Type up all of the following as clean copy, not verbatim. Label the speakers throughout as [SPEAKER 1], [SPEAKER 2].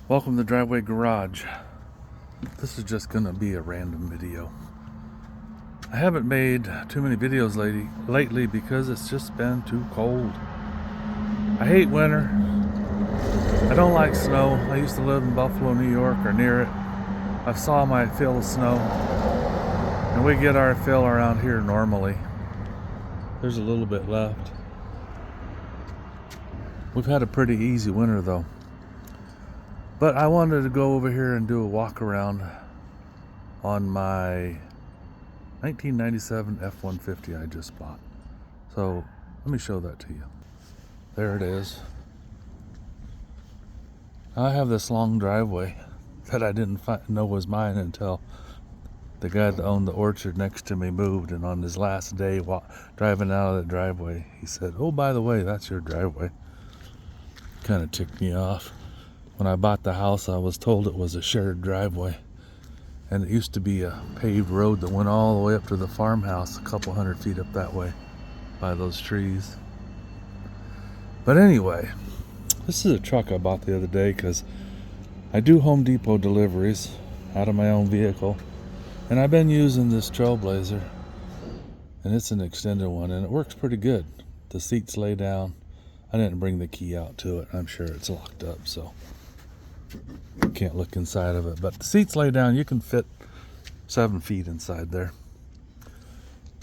[SPEAKER 1] Welcome to Driveway Garage. This is just gonna be a random video. I haven't made too many videos lately because it's just been too cold. I hate winter. I don't like snow. I used to live in Buffalo, New York, or near it. I saw my fill of snow, and we get our fill around here normally. There's a little bit left. We've had a pretty easy winter though. But I wanted to go over here and do a walk around on my 1997 F150 I just bought. So let me show that to you. There it is. I have this long driveway that I didn't know was mine until the guy that owned the orchard next to me moved, and on his last day driving out of the driveway, he said, "Oh, by the way, that's your driveway." Kind of ticked me off. When I bought the house, I was told it was a shared driveway, and it used to be a paved road that went all the way up to the farmhouse, a couple 100 feet up that way by those trees. But anyway, this is a truck I bought the other day because I do Home Depot deliveries out of my own vehicle, and I've been using this Trailblazer, and it's an extended one, and it works pretty good. The seats lay down. I didn't bring the key out to it. I'm sure it's locked up, so you can't look inside of it. But the seats lay down. You can fit 7 feet inside there.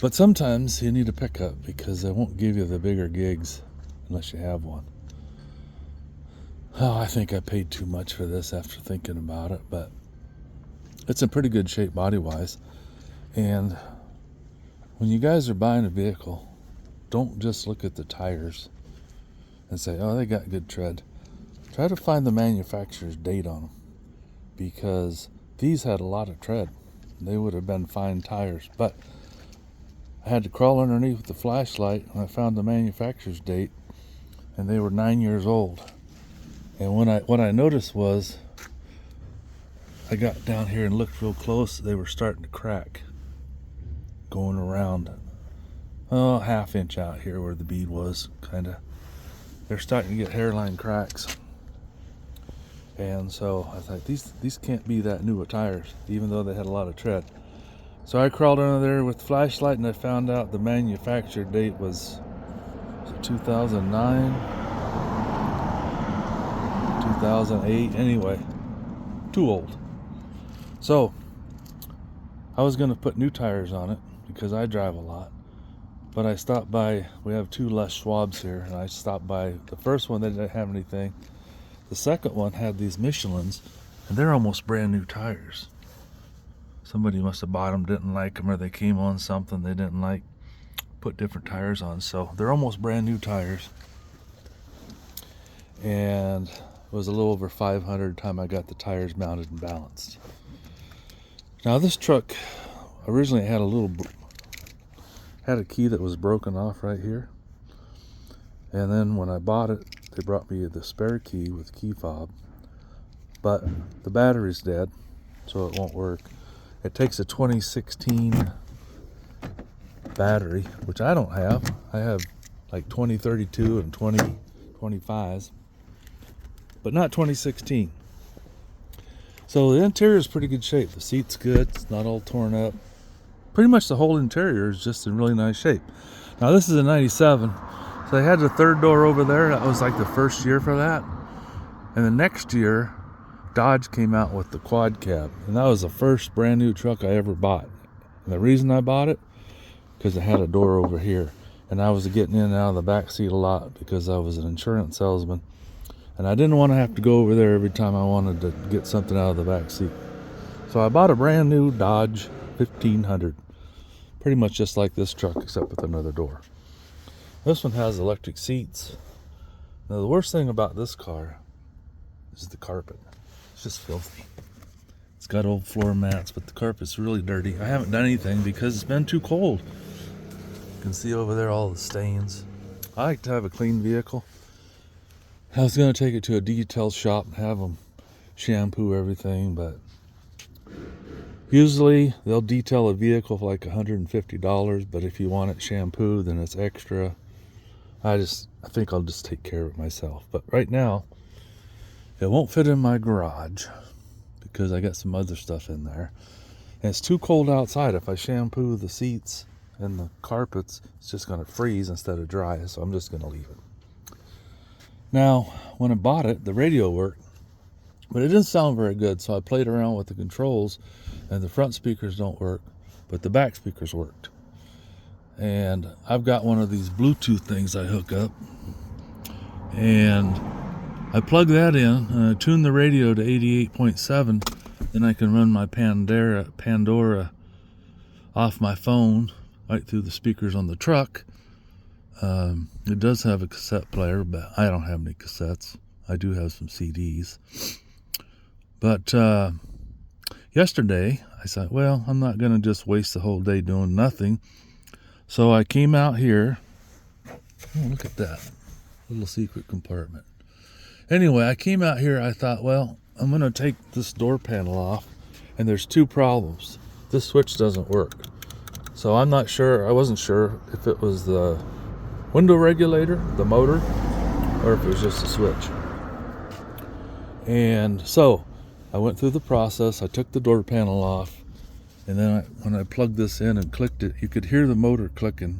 [SPEAKER 1] But sometimes you need a pickup because they won't give you the bigger gigs unless you have one. Oh, I think I paid too much for this after thinking about it, but it's in pretty good shape body-wise. And when you guys are buying a vehicle, don't just look at the tires and say, "Oh, they got good tread." Try to find the manufacturer's date on them, because these had a lot of tread. They would have been fine tires, but I had to crawl underneath with the flashlight and I found the manufacturer's date, and they were 9 years old. And what I noticed was, I got down here and looked real close. They were starting to crack, going around a half inch out here where the bead was, kind of. They're starting to get hairline cracks. And so I thought, these can't be that new of tires, even though they had a lot of tread. So I crawled under there with the flashlight, and I found out the manufacturer date was 2009, 2008. Anyway, too old. So I was going to put new tires on it because I drive a lot. But I stopped by, we have two Les Schwabs here, and I stopped by the first one. They didn't have anything. The second one had these Michelins, and they're almost brand new tires. Somebody must have bought them, didn't like them, or they came on something they didn't like, put different tires on. So they're almost brand new tires. And it was a little over $500 time I got the tires mounted and balanced. Now this truck originally had a key that was broken off right here. And then when I bought it, they brought me the spare key with key fob, but the battery's dead, so it won't work. It takes a 2016 battery, which I don't have. I have like 2032 and 2025s, but not 2016. So the interior is pretty good shape. The seat's good. It's not all torn up. Pretty much the whole interior is just in really nice shape. Now this is a 97. So they had the third door over there. That was like the first year for that. And the next year, Dodge came out with the quad cab. And that was the first brand new truck I ever bought. And the reason I bought it, because it had a door over here. And I was getting in and out of the back seat a lot because I was an insurance salesman. And I didn't want to have to go over there every time I wanted to get something out of the back seat. So I bought a brand new Dodge 1500. Pretty much just like this truck, except with another door. This one has electric seats. Now the worst thing about this car is the carpet. It's just filthy. It's got old floor mats, but the carpet's really dirty. I haven't done anything because it's been too cold. You can see over there all the stains. I like to have a clean vehicle. I was going to take it to a detail shop and have them shampoo everything, but usually they'll detail a vehicle for like $150, but if you want it shampooed, then it's extra. I think I'll just take care of it myself. But right now, It won't fit in my garage because I got some other stuff in there. And it's too cold outside. If I shampoo the seats and the carpets, it's just going to freeze instead of dry, so I'm just going to leave it. Now, when I bought it, the radio worked, but it didn't sound very good, so I played around with the controls, and the front speakers don't work, but the back speakers worked. And I've got one of these Bluetooth things I hook up, and I plug that in, and I tune the radio to 88.7, then I can run my Pandora off my phone right through the speakers on the truck. It does have a cassette player, but I don't have any cassettes. I do have some CDs. But yesterday, I said, well, I'm not going to just waste the whole day doing nothing. So I came out here. Oh, look at that. Little secret compartment. Anyway, I came out here. I thought, well, I'm going to take this door panel off. And there's two problems. This switch doesn't work. So I'm not sure. I wasn't sure if it was the window regulator, the motor, or if it was just a switch. And so I went through the process. I took the door panel off, and then when I plugged this in and clicked it, you could hear the motor clicking,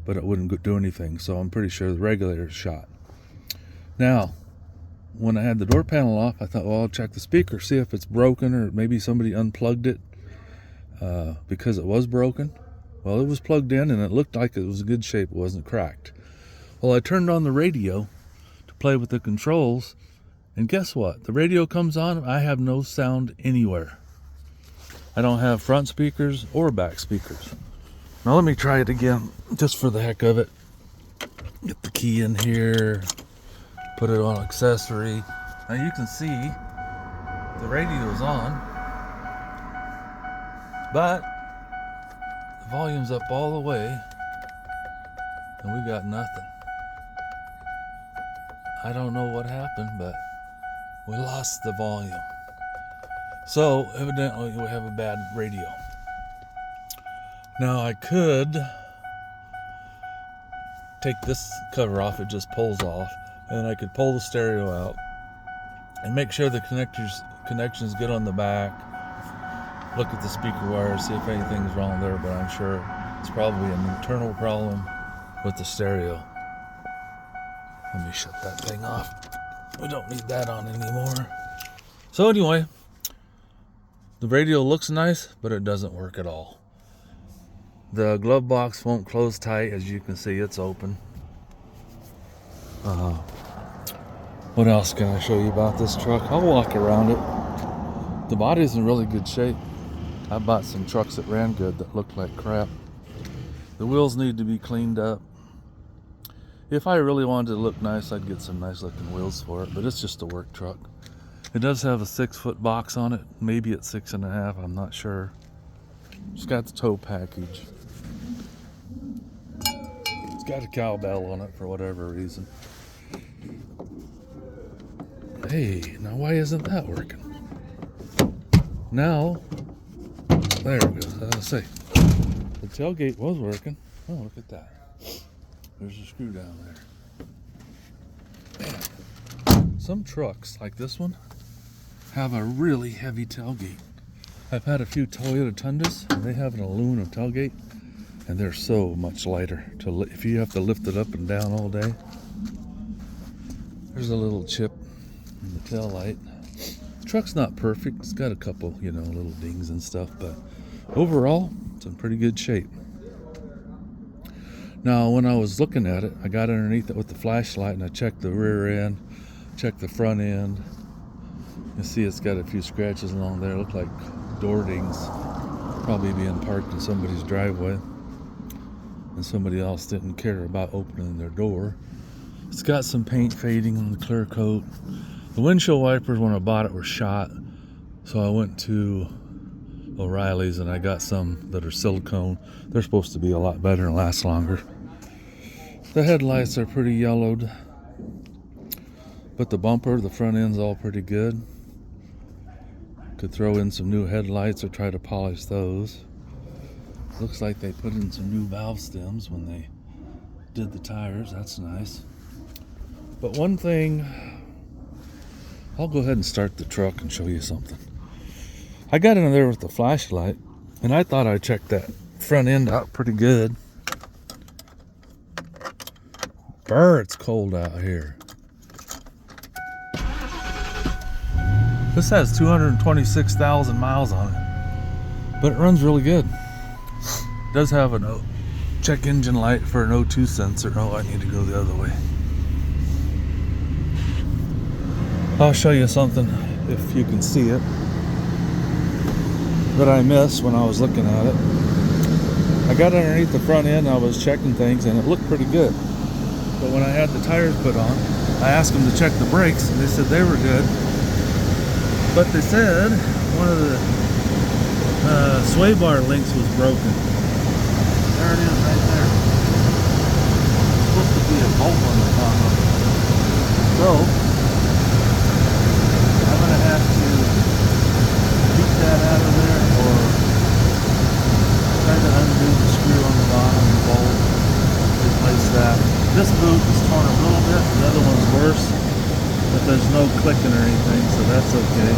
[SPEAKER 1] but it wouldn't do anything. So I'm pretty sure the regulator's shot. Now, when I had the door panel off, I thought, well, I'll check the speaker, see if it's broken, or maybe somebody unplugged it because it was broken. Well, it was plugged in, and it looked like it was in good shape. It wasn't cracked. Well, I turned on the radio to play with the controls, and guess what? The radio comes on. I have no sound anywhere. I don't have front speakers or back speakers. Now, let me try it again, just for the heck of it. Get the key in here, put it on accessory. Now, you can see the radio's on, but the volume's up all the way, and we got nothing. I don't know what happened, but we lost the volume. So evidently we have a bad radio. Now I could take this cover off, it just pulls off, and I could pull the stereo out and make sure the connections get on the back. Look at the speaker wires, see if anything's wrong there, but I'm sure it's probably an internal problem with the stereo. Let me shut that thing off. We don't need that on anymore. So anyway, the radio looks nice, but it doesn't work at all. The glove box won't close tight. As you can see, it's open. What else can I show you about this truck? I'll walk around it. The body's in really good shape. I bought some trucks that ran good that looked like crap. The wheels need to be cleaned up. If I really wanted to look nice, I'd get some nice looking wheels for it, but it's just a work truck. It does have a 6-foot box on it. Maybe it's 6.5, I'm not sure. It's got the tow package. It's got a cowbell on it for whatever reason. Hey, now why isn't that working? Now, there it goes. As I say, the tailgate was working. Oh, look at that. There's a screw down there. Man, some trucks, like this one, have a really heavy tailgate. I've had a few Toyota Tundras, and they have an aluminum tailgate, and they're so much lighter. If you have to lift it up and down all day. There's a little chip in the tail light. The truck's not perfect. It's got a couple, little dings and stuff, but overall, it's in pretty good shape. Now, when I was looking at it, I got underneath it with the flashlight, and I checked the rear end, checked the front end. You see it's got a few scratches along there. Look like door dings, probably being parked in somebody's driveway, and somebody else didn't care about opening their door. It's got some paint fading on the clear coat. The windshield wipers when I bought it were shot, so I went to O'Reilly's and I got some that are silicone. They're supposed to be a lot better and last longer. The headlights are pretty yellowed, but the bumper, the front end's all pretty good. Could throw in some new headlights or try to polish those. Looks like they put in some new valve stems when they did the tires. That's nice. But one thing I'll go ahead and start the truck and show you something. I got in there with the flashlight, and I thought I checked that front end out pretty good. Brr, it's cold out here. This has 226,000 miles on it, but it runs really good. It does have a check engine light for an O2 sensor. Oh, I need to go the other way. I'll show you something, if you can see it, that I missed when I was looking at it. I got underneath the front end, I was checking things, and it looked pretty good. But when I had the tires put on, I asked them to check the brakes, and they said they were good. But they said one of the sway bar links was broken. There it is right there. It's supposed to be a bolt on the top of it. So, I'm going to have to keep that out of there, or try to undo the screw on the bottom and bolt, replace that. This boot is torn a little bit, the other one's worse, but there's no clicking or anything, so that's okay.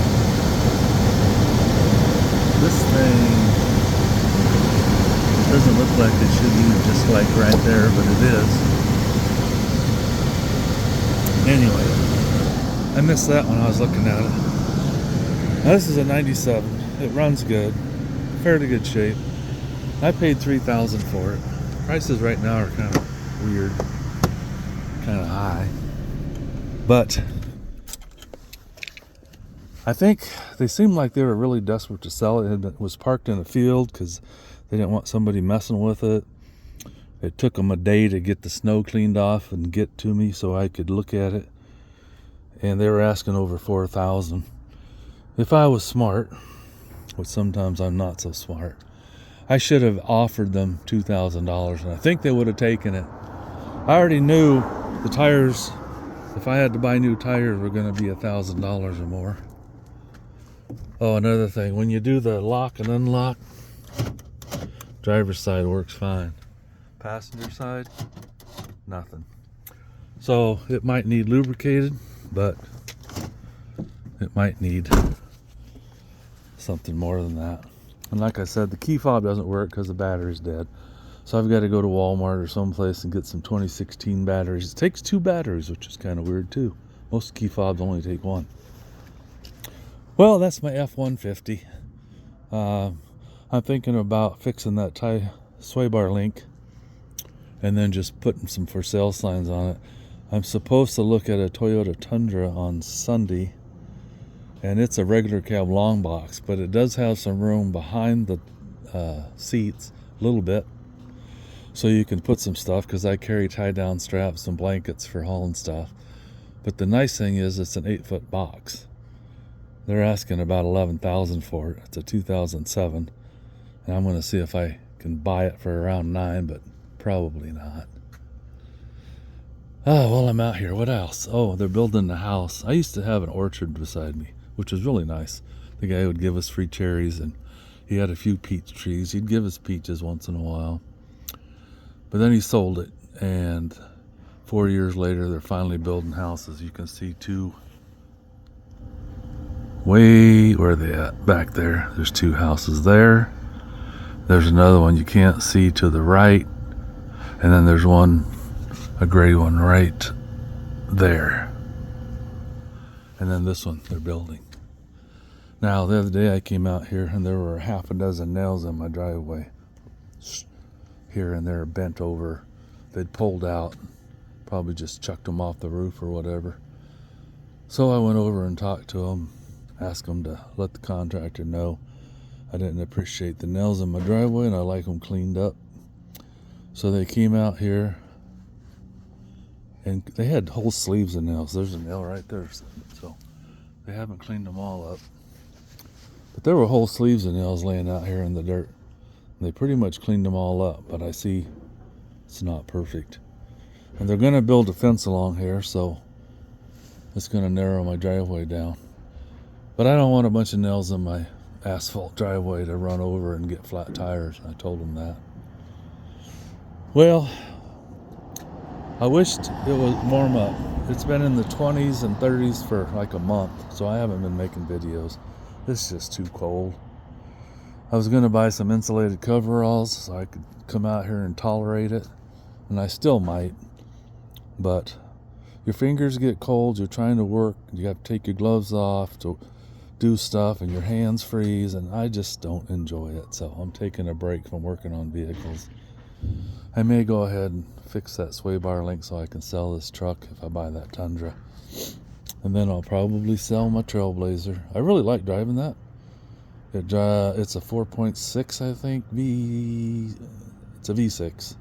[SPEAKER 1] This thing doesn't look like it should be just like right there, but it is. Anyway, I missed that when I was looking at it. Now, this is a 97. It runs good, fairly good shape. I paid $3,000 for it. Prices right now are kind of weird, kind of high, but I think they seemed like they were really desperate to sell it. It was parked in a field because they didn't want somebody messing with it. It took them a day to get the snow cleaned off and get to me so I could look at it, and they were asking over $4,000. If I was smart, which sometimes I'm not so smart, I should have offered them $2,000, and I think they would have taken it. I already knew the tires, if I had to buy new tires, were going to be $1,000 or more. Oh, another thing, when you do the lock and unlock, driver's side works fine. Passenger side, nothing. So it might need lubricated, but it might need something more than that. And like I said, the key fob doesn't work because the battery's dead. So I've got to go to Walmart or someplace and get some 2016 batteries. It takes 2 batteries, which is kind of weird too. Most key fobs only take 1. Well, that's my F150. I'm thinking about fixing that sway bar link and then just putting some for sale signs on it. I'm supposed to look at a Toyota Tundra on Sunday, and it's a regular cab long box, but it does have some room behind the seats a little bit, so you can put some stuff, because I carry tie-down straps and blankets for hauling stuff. But the nice thing is it's an 8-foot box. They're asking about $11,000 for it. It's a 2007, and I'm going to see if I can buy it for around $9,000, but probably not. Oh, well, I'm out here. What else? Oh, they're building the house. I used to have an orchard beside me, which was really nice. The guy would give us free cherries, and he had a few peach trees. He'd give us peaches once in a while. But then he sold it, and 4 years later, they're finally building houses. You can see 2. Way where are they at? Back there. There's 2 houses there. There's another one you can't see to the right. And then there's one, a gray one right there. And then this one they're building. Now, the other day I came out here and there were half a dozen nails in my driveway. Here and there, bent over. They'd pulled out. Probably just chucked them off the roof or whatever. So I went over and talked to them. Ask them to let the contractor know I didn't appreciate the nails in my driveway and I like them cleaned up. So they came out here and they had whole sleeves of nails. There's a nail right there. So they haven't cleaned them all up. But there were whole sleeves of nails laying out here in the dirt. And they pretty much cleaned them all up, but I see it's not perfect. And they're going to build a fence along here, so it's going to narrow my driveway down. But I don't want a bunch of nails in my asphalt driveway to run over and get flat tires. I told them that. Well, I wished it would warm up. It's been in the 20s and 30s for like a month, so I haven't been making videos. It's just too cold. I was going to buy some insulated coveralls so I could come out here and tolerate it, and I still might, but your fingers get cold, you're trying to work, you have to take your gloves off to do stuff, and your hands freeze, and I just don't enjoy it. So I'm taking a break from working on vehicles. I may go ahead and fix that sway bar link so I can sell this truck if I buy that Tundra. And then I'll probably sell my Trailblazer. I really like driving that. It's a 4.6, I think, it's a V6.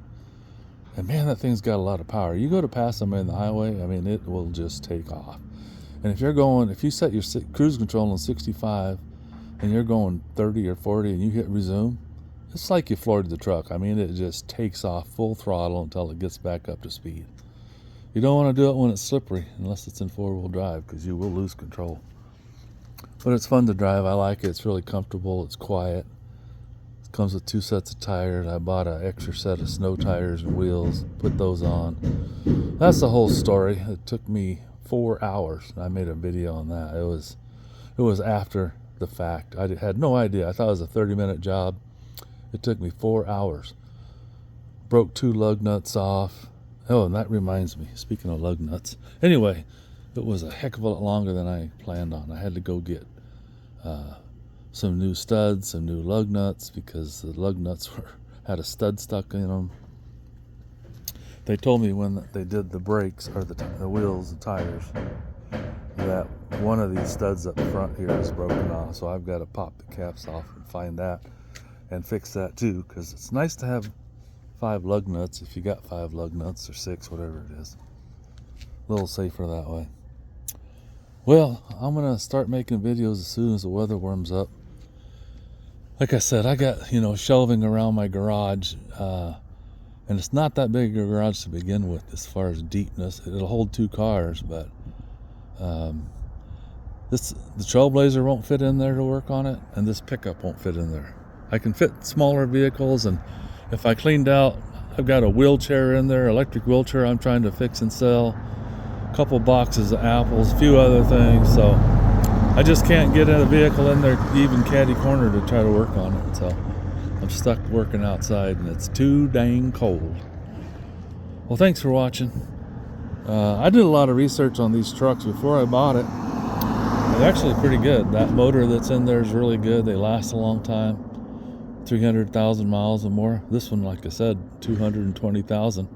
[SPEAKER 1] And man, that thing's got a lot of power. You go to pass somebody in the highway, I mean, it will just take off. And if you set your cruise control on 65 and you're going 30 or 40 and you hit resume, it's like you floored the truck. I mean, it just takes off full throttle until it gets back up to speed. You don't want to do it when it's slippery, unless it's in four-wheel drive, because you will lose control. But it's fun to drive. I like it. It's really comfortable. It's quiet. It comes with 2 sets of tires. I bought an extra set of snow tires and wheels, put those on. That's the whole story. It took me 4 hours. I made a video on that. It was after the fact. I had no idea. I thought it was a 30-minute job. It took me 4 hours. Broke 2 lug nuts off. Oh, and that reminds me, speaking of lug nuts. Anyway, it was a heck of a lot longer than I planned on. I had to go get some new studs, some new lug nuts, because the lug nuts had a stud stuck in them. They told me when they did the brakes, or the wheels, the tires, that one of these studs up front here is broken off. So I've got to pop the caps off and find that and fix that too, because it's nice to have 5 lug nuts if you got 5 lug nuts, or 6, whatever it is. A little safer that way. Well, I'm gonna start making videos as soon as the weather warms up. Like I said, I got shelving around my garage, and it's not that big a garage to begin with as far as deepness. It'll hold 2 cars, but the Trailblazer won't fit in there to work on it, and this pickup won't fit in there. I can fit smaller vehicles, and if I cleaned out, I've got a wheelchair in there, electric wheelchair I'm trying to fix and sell, a couple boxes of apples, a few other things, so I just can't get a vehicle in there, even caddy corner, to try to work on it. So I'm stuck working outside, and it's too dang cold. Well, thanks for watching. I did a lot of research on these trucks before I bought it. They're actually pretty good. That motor that's in there is really good. They last a long time. 300,000 miles or more. This one, like I said, 220,000.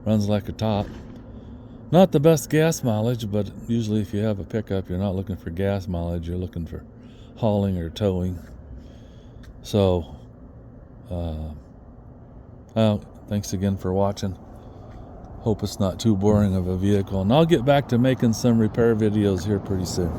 [SPEAKER 1] Runs like a top. Not the best gas mileage, but usually if you have a pickup, you're not looking for gas mileage. You're looking for hauling or towing. So, thanks again for watching. Hope it's not too boring of a vehicle. And I'll get back to making some repair videos here pretty soon.